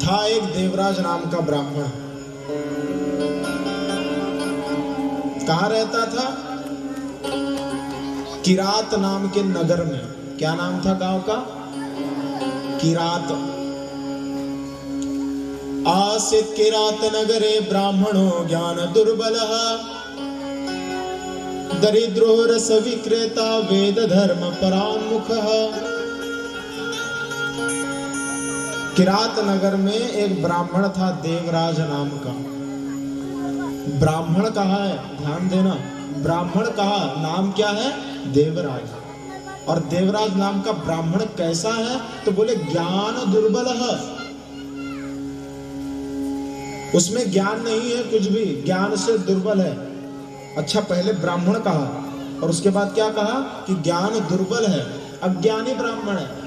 था एक देवराज नाम का ब्राह्मण। कहाँ रहता था? किरात नाम के नगर में। क्या नाम था गांव का? किरात। आसीत किरात नगरे ब्राह्मणो ज्ञान दुर्बलः दरिद्रो रस विक्रेता वेद धर्म परान्मुखः। किरात नगर में एक ब्राह्मण था देवराज नाम का। ब्राह्मण कहा है, ध्यान देना, ब्राह्मण कहा, नाम क्या है? देवराज। और देवराज नाम का ब्राह्मण कैसा है? तो बोले ज्ञान दुर्बल है, उसमें ज्ञान नहीं है, कुछ भी ज्ञान से दुर्बल है। अच्छा, पहले ब्राह्मण कहा और उसके बाद क्या कहा? कि ज्ञान दुर्बल है, अज्ञानी ब्राह्मण है।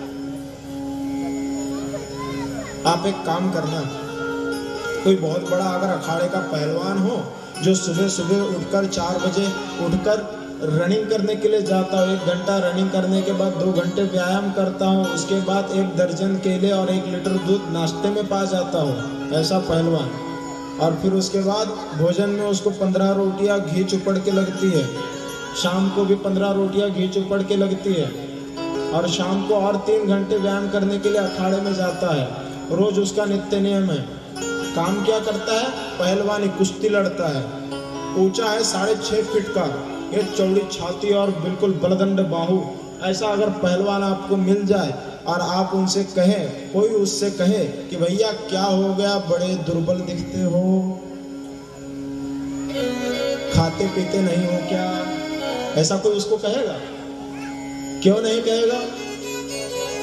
आप एक काम करना, कोई बहुत बड़ा अगर अखाड़े का पहलवान हो जो सुबह सुबह उठकर 4 बजे उठकर रनिंग करने के लिए जाता हो, 1 घंटा रनिंग करने के बाद 2 घंटे व्यायाम करता हो, उसके बाद 1 दर्जन केले और 1 लीटर दूध नाश्ते में पा जाता हो, ऐसा पहलवान, और फिर उसके बाद भोजन में उसको 15 रोटियां घी चुपड़ के लगती है, शाम को भी 15 रोटियां घी चुपड़ के लगती है, और शाम को और 3 घंटे व्यायाम करने के लिए अखाड़े में जाता है। रोज उसका नित्य नियम है। काम क्या करता है? पहलवानी, कुश्ती लड़ता है। ऊंचा है 6.5 फीट का, ये चौड़ी छाती और बिल्कुल बलदंड बाहु। ऐसा अगर पहलवान आपको मिल जाए और आप उनसे कहें, कोई उससे कहे कि भैया क्या हो गया, बड़े दुर्बल दिखते हो, खाते पीते नहीं हो क्या, ऐसा कोई उसको कहेगा? क्यों नहीं कहेगा?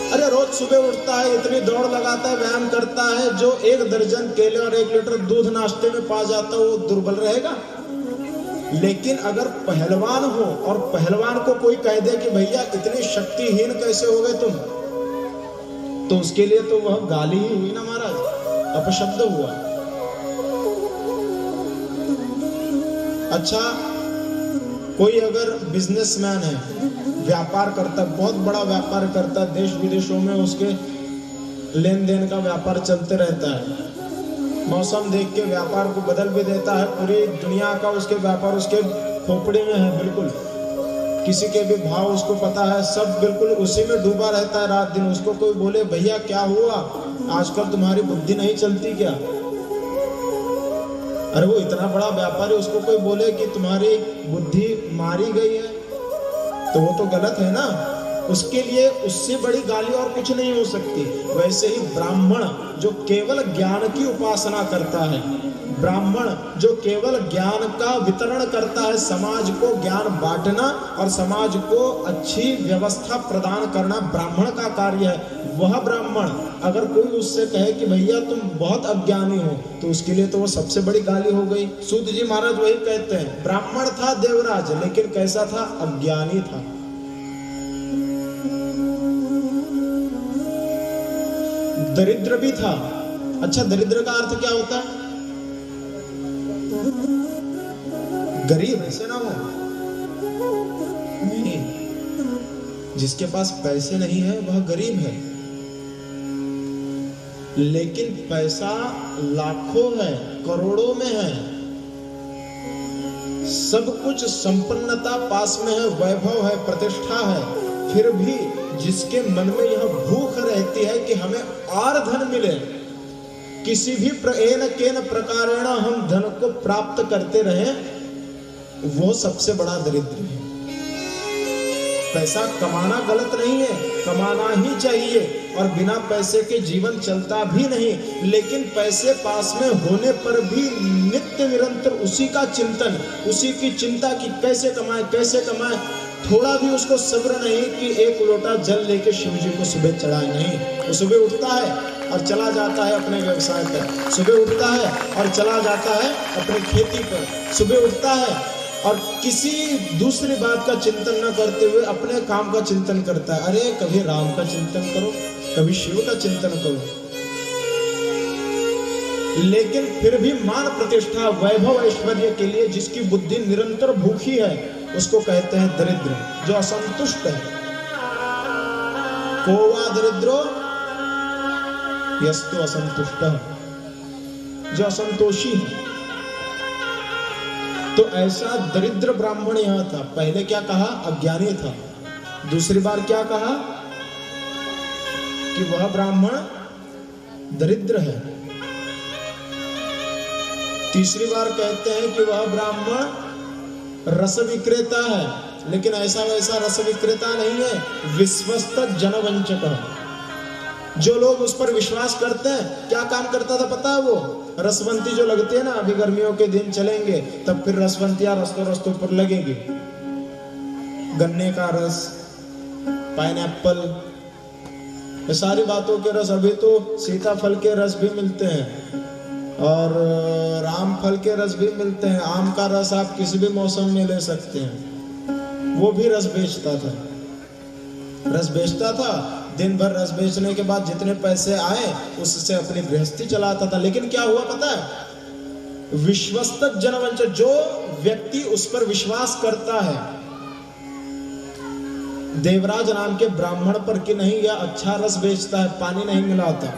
अरे रोज सुबह उठता है, इतनी दौड़ लगाता है, व्यायाम करता है, जो 1 दर्जन केले और 1 लीटर दूध नाश्ते में पा जाता है, वो दुर्बल रहेगा। लेकिन अगर पहलवान हो और पहलवान को कोई कह दे कि भैया इतनी शक्तिहीन कैसे हो गए तुम, तो उसके लिए तो वह गाली ही हुई ना महाराज, अपशब्द हुआ। अच्छा, कोई अगर बिजनेसमैन है, व्यापार करता, बहुत बड़ा व्यापार करता, देश विदेशों में उसके लेन देन का व्यापार चलते रहता है, मौसम देख के व्यापार को बदल भी देता है, पूरी दुनिया का उसके व्यापार उसके खोपड़ी में है, बिल्कुल किसी के भी भाव उसको पता है, सब बिल्कुल उसी में डूबा रहता है रात दिन। उसको कोई बोले भैया क्या हुआ, आजकल तुम्हारी बुद्धि नहीं चलती क्या? अरे वो इतना बड़ा व्यापारी, उसको कोई बोले कि तुम्हारी बुद्धि मारी गई है, तो वो तो गलत है ना। उसके लिए उससे बड़ी गाली और कुछ नहीं हो सकती। वैसे ही ब्राह्मण जो केवल ज्ञान की उपासना करता है, ब्राह्मण जो केवल ज्ञान का वितरण करता है, समाज को ज्ञान बांटना और समाज को अच्छी व्यवस्था प्रदान करना ब्राह्मण का कार्य है। वह ब्राह्मण अगर कोई उससे कहे कि भैया तुम बहुत अज्ञानी हो, तो उसके लिए तो वो सबसे बड़ी गाली हो गई। सूत जी महाराज वही कहते हैं, ब्राह्मण था देवराज, लेकिन कैसा था? अज्ञानी था। दरिद्र भी था। अच्छा, दरिद्र का अर्थ क्या होता है? गरीब, ऐसे ना हो नहीं, जिसके पास पैसे नहीं है वह गरीब है, लेकिन पैसा लाखों है, करोड़ों में है, सब कुछ संपन्नता पास में है, वैभव है, प्रतिष्ठा है, फिर भी जिसके मन में यह भूख रहती है कि हमें और धन मिले, किसी भी केन प्रकारेण हम धन को प्राप्त करते रहें, वो सबसे बड़ा दरिद्र है। पैसा कमाना गलत नहीं है, कमाना ही चाहिए, और बिना पैसे के जीवन चलता भी नहीं, लेकिन पैसे पास में होने पर भी नित्य निरंतर उसी का चिंतन, उसी की चिंता कि कैसे कमाए कैसे कमाए। थोड़ा भी उसको सब्र नहीं कि 1 लोटा जल लेके शिव जी को सुबह चढ़ाए, नहीं। वो सुबह उठता है और चला जाता है अपने व्यवसाय पर, सुबह उठता है और चला जाता है अपनी खेती पर, सुबह उठता है और किसी दूसरी बात का चिंतन न करते हुए अपने काम का चिंतन करता है। अरे कभी राम का चिंतन करो, कभी शिव का चिंतन करो। लेकिन फिर भी मान प्रतिष्ठा, वैभव, ऐश्वर्य के लिए जिसकी बुद्धि निरंतर भूखी है, उसको कहते हैं दरिद्र, जो असंतुष्ट है। कोवा दरिद्रो यस्तु असंतुष्टः, जो असंतोषी है। तो ऐसा दरिद्र ब्राह्मण यहां था। पहले क्या कहा? अज्ञानी था। दूसरी बार क्या कहा? कि वह ब्राह्मण दरिद्र है। तीसरी बार कहते हैं कि वह ब्राह्मण रस विक्रेता है, लेकिन ऐसा वैसा रस विक्रेता नहीं है, विश्वस्त जनवंचक। जो लोग उस पर विश्वास करते हैं, क्या काम करता था पता है? वो रसवंती जो लगती है ना, अभी गर्मियों के दिन चलेंगे तब फिर रसवंतियां रस्तों रस्तों पर लगेगी। गन्ने का रस, पाइनएप्पल, ये सारी बातों के रस। अभी तो सीताफल के रस भी मिलते हैं और राम फल के रस भी मिलते हैं। आम का रस आप किसी भी मौसम में ले सकते हैं। वो भी रस बेचता था। दिन भर रस बेचने के बाद जितने पैसे आए उससे अपनी गृहस्थी चलाता था। लेकिन क्या हुआ पता है? विश्वस्त जनवंचक, जो व्यक्ति उस पर विश्वास करता है देवराज नाम के ब्राह्मण पर कि नहीं यह अच्छा रस बेचता है, पानी नहीं मिलाता,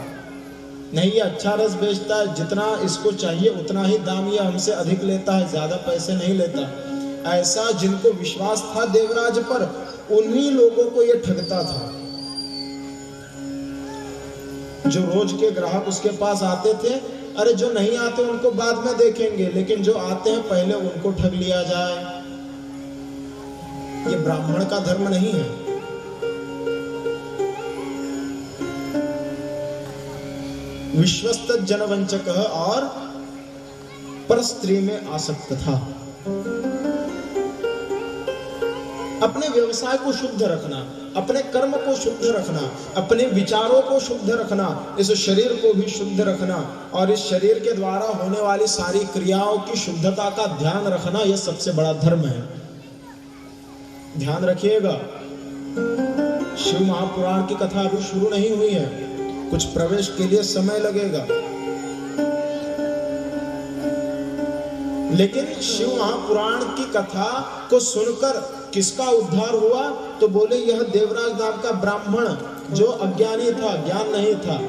नहीं ये अच्छा रस बेचता है, जितना इसको चाहिए उतना ही दाम ये हमसे अधिक लेता है, ज्यादा पैसे नहीं लेता, ऐसा जिनको विश्वास था देवराज पर, उन्हीं लोगों को ये ठगता था। जो रोज के ग्राहक उसके पास आते थे, अरे जो नहीं आते उनको बाद में देखेंगे, लेकिन जो आते हैं पहले उनको ठग लिया जाए। ये ब्राह्मण का धर्म नहीं है। विश्वस्त जनवंचक और पर स्त्री में आसक्त था। अपने व्यवसाय को शुद्ध रखना, अपने कर्म को शुद्ध रखना, अपने विचारों को शुद्ध रखना, इस शरीर को भी शुद्ध रखना और इस शरीर के द्वारा होने वाली सारी क्रियाओं की शुद्धता का ध्यान रखना, यह सबसे बड़ा धर्म है। ध्यान रखिएगा, शिव महापुराण की कथा अभी शुरू नहीं हुई है, कुछ प्रवेश के लिए समय लगेगा, लेकिन शिव महापुराण की कथा को सुनकर किसका उद्धार हुआ? तो बोले यह देवराज नाम का ब्राह्मण जो अज्ञानी था, ज्ञान नहीं था,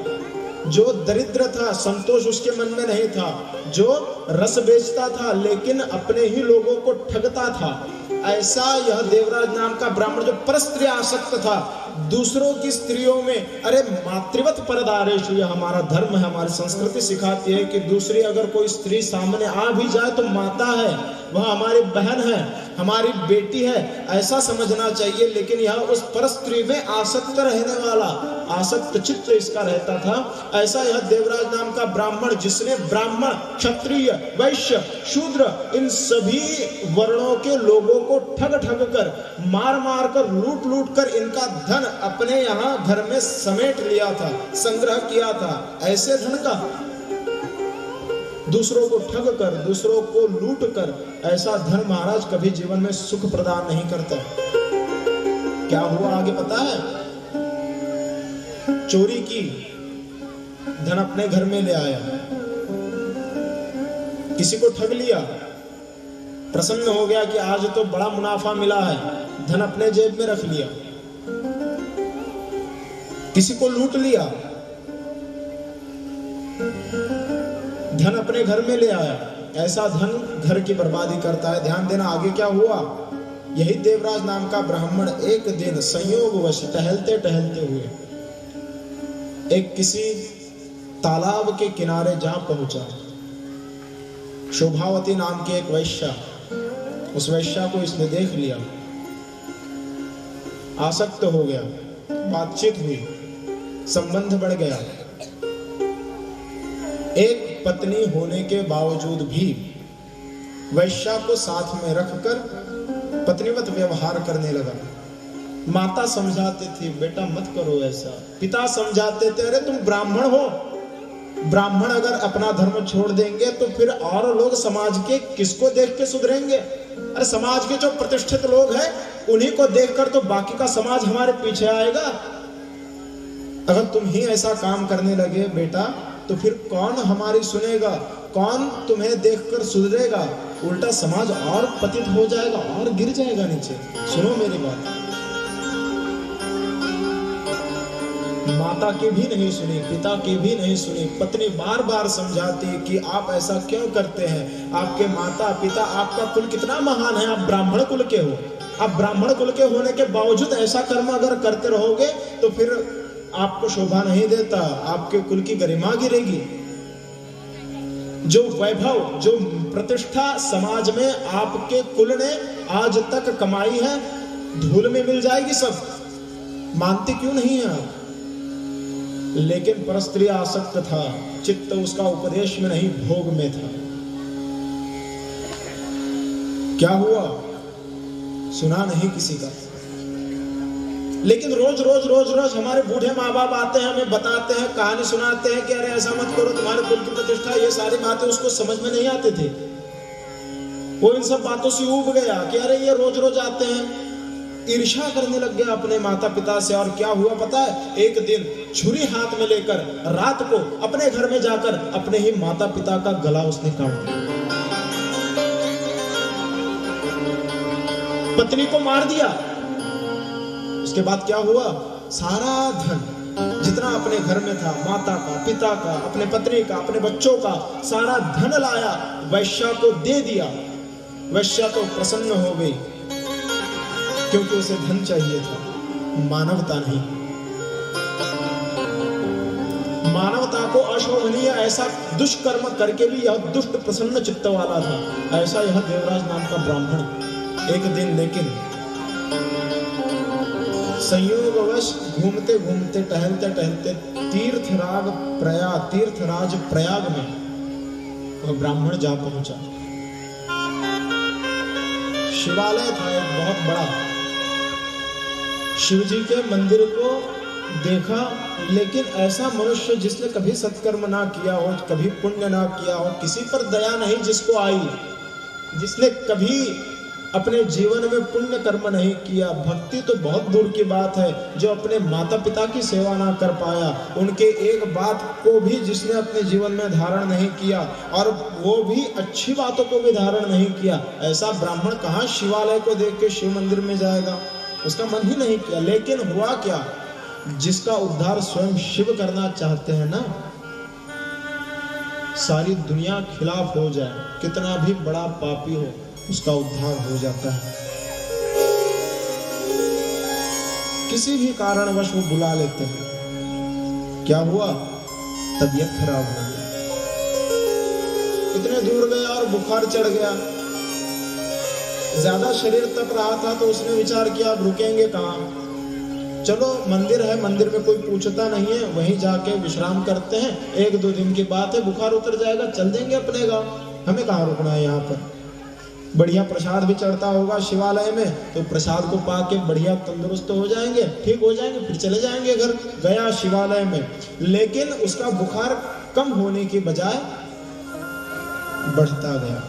जो दरिद्र था, संतोष उसके मन में नहीं था, जो रस बेचता था लेकिन अपने ही लोगों को ठगता था, ऐसा यह देवराज नाम का ब्राह्मण जो परस्त्री आसक्त था, दूसरों की स्त्रियों में, अरे मातृवत परदारेषु, यह हमारा धर्म है, हमारी संस्कृति सिखाती है कि दूसरी अगर कोई स्त्री सामने आ भी जाए तो माता है, वह हमारी बहन है, हमारी बेटी है, ऐसा समझना चाहिए। लेकिन यह उस परस्त्री में आसक्त रहने वाला, आसक्त चित्त इसका रहता था। ऐसा यह देवराज नाम का ब्राह्मण, जिसने ब्राह्मण, क्षत्रिय, वैश्य, शूद्र इन सभी वर्णों के लोगों को ठग ठग कर, मार मार कर, लूट लूट कर इनका धन अपने यहाँ घर में समेट लिया था, संग्रह किया था। ऐसे धन का दूसरों को ठग कर, दूसरों को लूट कर, ऐसा धन महाराज कभी जीवन में सुख प्रदान नहीं करता। क्या हुआ आगे पता है? चोरी की, धन अपने घर में ले आया, किसी को ठग लिया, प्रसन्न हो गया कि आज तो बड़ा मुनाफा मिला है, धन अपने जेब में रख लिया। किसी को लूट लिया, धन अपने घर में ले आया, ऐसा धन घर की बर्बादी करता है। ध्यान देना आगे क्या हुआ। यही देवराज नाम का ब्राह्मण एक दिन संयोगवश टहलते टहलते हुए एक किसी तालाब के किनारे जा पहुंचा। शोभावती नाम की एक वैश्या, उस वैश्या को इसने देख लिया, आसक्त हो गया, बातचीत हुई, संबंध बढ़ गया। एक पत्नी होने के बावजूद भी वैश्या को साथ में रखकर पत्नीवत व्यवहार करने लगा। माता समझाती थी, बेटा मत करो ऐसा। पिता समझाते थे, अरे तुम ब्राह्मण हो, ब्राह्मण अगर अपना धर्म छोड़ देंगे तो फिर और लोग समाज के किसको देख के सुधरेंगे? अरे समाज के जो प्रतिष्ठित लोग हैं उन्हीं को देखकर तो बाकी का समाज हमारे पीछे आएगा। अगर तुम ही ऐसा काम करने लगे बेटा, तो फिर कौन हमारी सुनेगा, कौन तुम्हें देखकर सुधरेगा? उल्टा समाज और पतित हो जाएगा और गिर जाएगा नीचे। सुनो मेरी बात। माता की भी नहीं सुनी, पिता की भी नहीं सुनी। पत्नी बार बार समझाती कि आप ऐसा क्यों करते हैं, आपके माता पिता, आपका कुल कितना महान है, आप ब्राह्मण कुल के हो। आप ब्राह्मण कुल के होने के बावजूद ऐसा कर्म अगर करते रहोगे तो फिर आपको शोभा नहीं देता, आपके कुल की गरिमा गिरेगी। जो वैभव, जो प्रतिष्ठा समाज में आपके कुल ने आज तक कमाई है, धूल में मिल जाएगी सब। मानते क्यों नहीं है आप? लेकिन परस्त्री आसक्त था, चित्त उसका उपदेश में नहीं भोग में था। क्या हुआ? सुना नहीं किसी का। लेकिन रोज रोज रोज रोज हमारे बूढ़े माँ बाप आते हैं, हमें बताते हैं, कहानी सुनाते हैं कि अरे ऐसा मत करो, तुम्हारे कुल की प्रतिष्ठा, ये सारी बातें उसको समझ में नहीं आती थी। वो इन सब बातों से ऊब गया कि अरे ये रोज रोज आते हैं, ईर्ष्या करने लग गया अपने माता पिता से। और क्या हुआ पता है? एक दिन छुरी हाथ में लेकर रात को अपने घर में जाकर अपने ही माता पिता का गला उसने काट दिया, पत्नी को मार दिया। उसके बाद क्या हुआ? सारा धन जितना अपने घर में था, माता का, पिता का, अपने पत्नी का, अपने बच्चों का, सारा धन लाया, वैश्या को दे दिया। वैश्या तो प्रसन्न हो गई क्योंकि उसे धन चाहिए था, मानवता नहीं। मानवता को अशोभनीय ऐसा दुष्कर्म करके भी यह दुष्ट प्रसन्न चित्त वाला था। ऐसा यह देवराज नाम का ब्राह्मण। एक दिन लेकिन संयोगवश घूमते घूमते, टहलते टहलते तीर्थराज प्रयाग में वह ब्राह्मण जा पहुंचा। शिवालय था एक बहुत बड़ा। शिव जी के मंदिर को देखा, लेकिन ऐसा मनुष्य जिसने कभी सत्कर्म ना किया हो, कभी पुण्य ना किया हो, किसी पर दया नहीं जिसको आई, जिसने कभी अपने जीवन में पुण्य कर्म नहीं किया, भक्ति तो बहुत दूर की बात है, जो अपने माता पिता की सेवा ना कर पाया, उनके एक बात को भी जिसने अपने जीवन में धारण नहीं किया, और वो भी अच्छी बातों को भी धारण नहीं किया, ऐसा ब्राह्मण कहाँ शिवालय को देख के शिव मंदिर में जाएगा? उसका मन ही नहीं किया। लेकिन हुआ क्या? जिसका उद्धार स्वयं शिव करना चाहते हैं ना, सारी दुनिया खिलाफ हो जाए, कितना भी बड़ा पापी हो, उसका उद्धार हो जाता है। किसी भी कारणवश वो बुला लेते हैं। क्या हुआ? तबीयत खराब हो गई, इतने दूर गया और बुखार चढ़ गया, ज्यादा शरीर तप रहा था, तो उसने विचार किया अब रुकेंगे कहाँ, चलो मंदिर है, मंदिर में कोई पूछता नहीं है, वहीं जाके विश्राम करते हैं, एक दो दिन की बात है, बुखार उतर जाएगा, चल देंगे अपने गांव, हमें कहाँ रुकना है यहाँ पर। बढ़िया प्रसाद भी चढ़ता होगा शिवालय में, तो प्रसाद को पाके बढ़िया तंदुरुस्त हो जाएंगे, ठीक हो जाएंगे, फिर चले जाएंगे घर। गया शिवालय में, लेकिन उसका बुखार कम होने की बजाय बढ़ता गया।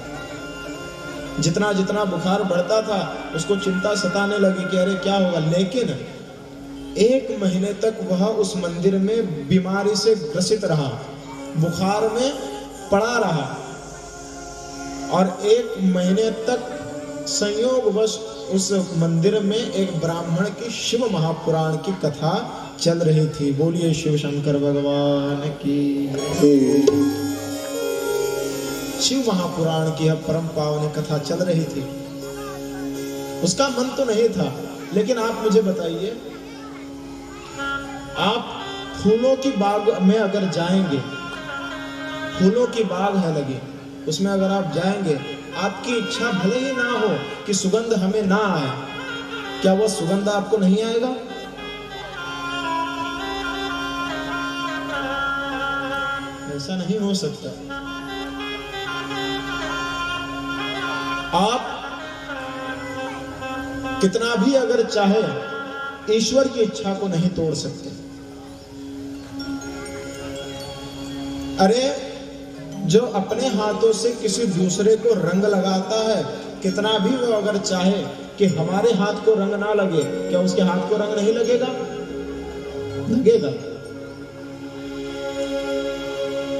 जितना जितना बुखार बढ़ता था, उसको चिंता सताने लगी कि अरे क्या होगा। लेकिन 1 महीने तक वह उस मंदिर में बीमारी से ग्रसित रहा, बुखार में पड़ा रहा, और 1 महीने तक संयोगवश उस मंदिर में एक ब्राह्मण की शिव महापुराण की कथा चल रही थी। बोलिए शिव शंकर भगवान की। शिव महापुराण की यह परम पावन कथा चल रही थी। उसका मन तो नहीं था, लेकिन आप मुझे बताइए, आप फूलों की बाग में अगर जाएंगे, फूलों की बाग है लगी, उसमें अगर आप जाएंगे, आपकी इच्छा भले ही ना हो कि सुगंध हमें ना आए, क्या वो सुगंध आपको नहीं आएगा? ऐसा नहीं हो सकता। आप कितना भी अगर चाहे, ईश्वर की इच्छा को नहीं तोड़ सकते। अरे जो अपने हाथों से किसी दूसरे को रंग लगाता है, कितना भी वो अगर चाहे कि हमारे हाथ को रंग ना लगे, क्या उसके हाथ को रंग नहीं लगेगा? लगेगा।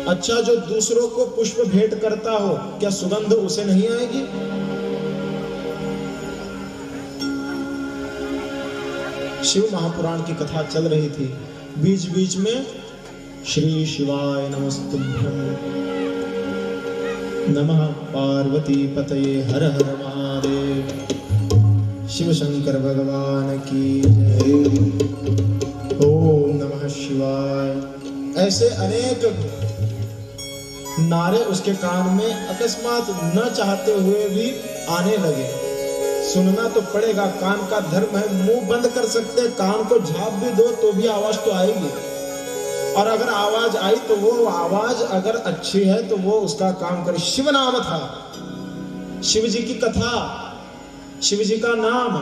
अच्छा, जो दूसरों को पुष्प भेंट करता हो, क्या सुगंध उसे नहीं आएगी? शिव महापुराण की कथा चल रही थी। बीच बीच में श्री शिवाय नमस्तुभ्यं, नमः पार्वती पतये हर हर महादेव, शिव शंकर भगवान की जय। ओम नमः शिवाय। ऐसे अनेक नारे उसके कान में अकस्मात न चाहते हुए भी आने लगे। सुनना तो पड़ेगा, कान का धर्म है। मुंह बंद कर सकते, कान को झाप भी दो तो भी आवाज तो आएगी। और अगर आवाज आई तो वो आवाज अगर अच्छी है तो वो उसका काम करे। शिव नाम था, शिव जी की कथा, शिव जी का नाम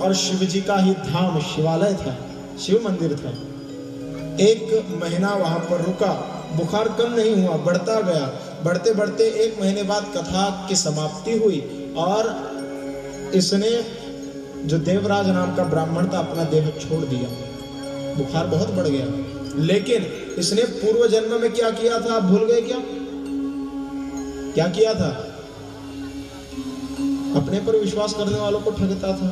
और शिव जी का ही धाम शिवालय था, शिव मंदिर था। 1 महीना वहां पर रुका, बुखार कम नहीं हुआ, बढ़ता गया। बढ़ते बढ़ते 1 महीने बाद कथा की समाप्ति हुई और इसने जो देवराज नाम का ब्राह्मण था अपना देह छोड़ दिया। बुखार बहुत बढ़ गया, लेकिन इसने पूर्व जन्म में क्या किया था, आप भूल गए क्या? क्या किया था? अपने पर विश्वास करने वालों को ठगता था।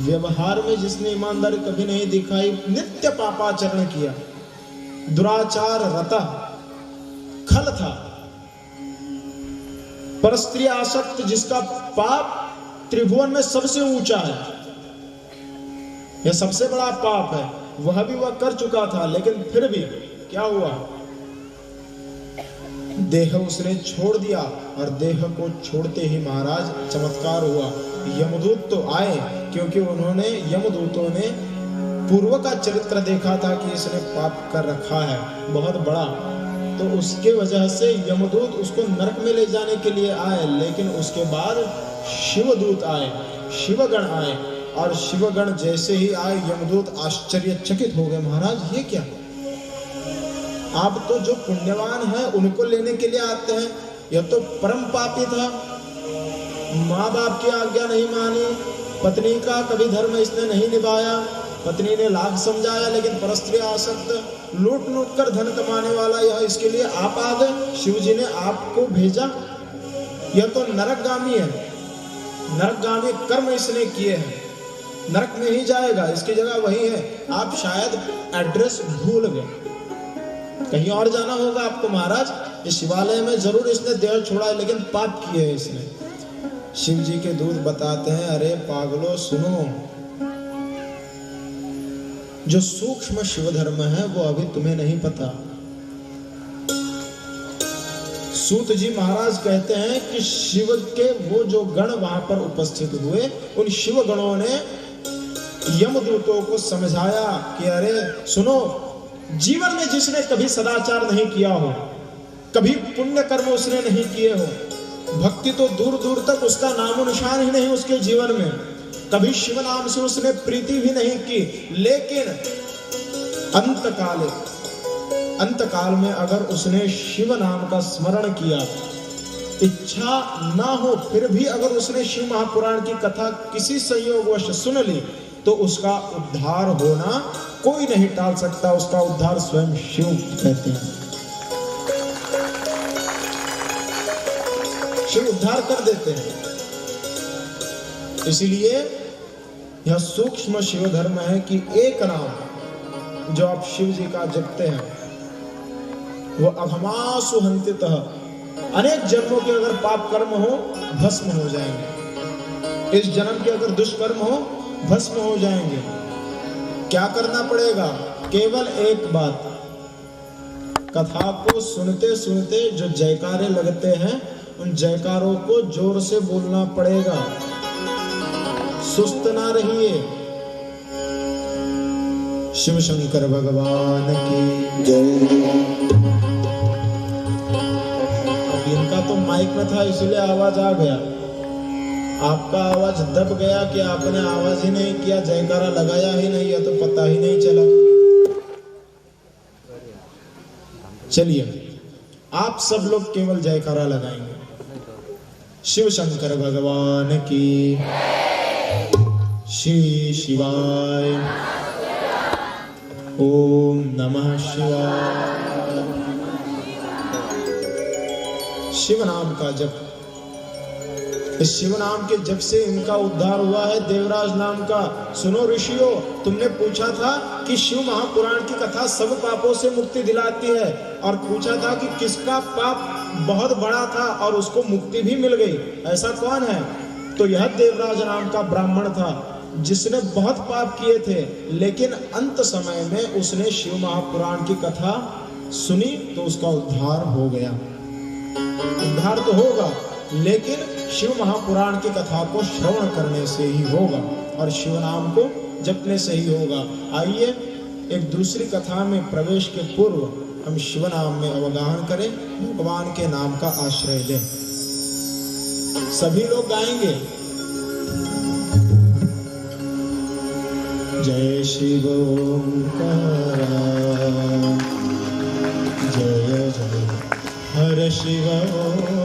व्यवहार में जिसने ईमानदारी कभी नहीं दिखाई, नित्य पापाचरण किया, दुराचार रता, खल था, परस्त्री आसक्त, जिसका पाप त्रिभुवन में सबसे ऊंचा है, यह सबसे बड़ा पाप है, वह भी वह कर चुका था। लेकिन फिर भी क्या हुआ, देह उसने छोड़ दिया और देह को छोड़ते ही महाराज चमत्कार हुआ। यमदूत तो आए, क्योंकि उन्होंने, यमदूतों ने पूर्व का चरित्र देखा था कि इसने पाप कर रखा है बहुत बड़ा, तो उसके वजह से यमदूत उसको नरक में ले जाने के लिए आए। लेकिन उसके बाद शिवदूत आए, शिवगण आए, और शिवगण जैसे ही आए यमदूत आश्चर्यचकित हो गए। महाराज ये क्या, आप तो जो पुण्यवान हैं उनको लेने के लिए आते हैं, यह तो परम पापी था, माँ बाप की आज्ञा नहीं मानी, पत्नी का कभी धर्म इसने नहीं निभाया, पत्नी ने लाख समझाया लेकिन परस्त्री आसक्त, लूट लूट कर धन कमाने वाला यह, इसके लिए आप आ गए, शिव जी ने आपको भेजा। यह तो नरकगामी है, नरकगामी कर्म इसने किए हैं, नरक में ही जाएगा, इसकी जगह वही है। आप शायद एड्रेस भूल गए, कहीं और जाना होगा आपको महाराज। इस शिवालय में जरूर इसने देह छोड़ा है, लेकिन पाप किए है इसने। शिव जी के दूत बताते हैं, अरे पागलो सुनो, जो सूक्ष्म शिव धर्म है वो अभी तुम्हें नहीं पता। सूत जी महाराज कहते हैं कि शिव के वो जो गण वहां पर उपस्थित हुए, उन शिव गणों ने यमदूतों को समझाया कि अरे सुनो, जीवन में जिसने कभी सदाचार नहीं किया हो, कभी पुण्य कर्म उसने नहीं किए हो, भक्ति तो दूर दूर तक उसका नामो निशान ही नहीं उसके जीवन में, कभी शिव नाम से उसने प्रीति भी नहीं की, लेकिन अंतकाल में अगर उसने शिव नाम का स्मरण किया, इच्छा ना हो फिर भी अगर उसने शिव महापुराण की कथा किसी संयोगवश सुन ली, तो उसका उद्धार होना कोई नहीं टाल सकता। उसका उद्धार स्वयं शिव कहते हैं, शिव उद्धार कर देते हैं। इसलिए यह सूक्ष्म शिव धर्म है कि एक नाम जो आप शिव जी का जपते हैं वो अघमासु हंतितः, अनेक जन्मों के अगर पाप कर्म हो भस्म हो जाएंगे, इस जन्म के अगर दुष्कर्म हो भस्म हो जाएंगे। क्या करना पड़ेगा? केवल एक बात, कथा को सुनते सुनते जो जयकारे लगते हैं उन जयकारों को जोर से बोलना पड़ेगा, सुस्त ना रहिए। शिव शंकर भगवान की जय। अब इनका तो माइक में था इसलिए आवाज आ गया, आपका आवाज दब गया कि आपने आवाज ही नहीं किया, जयकारा लगाया ही नहीं, या तो पता ही नहीं चला। चलिए आप सब लोग केवल जयकारा लगाएंगे। शिव शंकर भगवान की, श्री शिवाय, ओम नमः शिवाय। शिव नाम का जप, इस शिव नाम के जब से इनका उद्धार हुआ है, देवराज नाम का। सुनो ऋषियों, तुमने पूछा था कि शिव महापुराण की कथा सब पापों से मुक्ति दिलाती है, और पूछा था कि किसका पाप बहुत बड़ा था और उसको मुक्ति भी मिल गई, ऐसा कौन है? तो यह देवराज नाम का ब्राह्मण था जिसने बहुत पाप किए थे, लेकिन अंत समय में उसने शिव महापुराण की कथा सुनी तो उसका उद्धार हो गया। उद्धार तो होगा, लेकिन शिव महापुराण की कथा को श्रवण करने से ही होगा और शिव नाम को जपने से ही होगा। आइए एक दूसरी कथा में प्रवेश के पूर्व हम शिव नाम में अवगाहन करें, भगवान के नाम का आश्रय लें। सभी लोग गाएंगे। जय शिव ओंकार, जय जय हर शिव।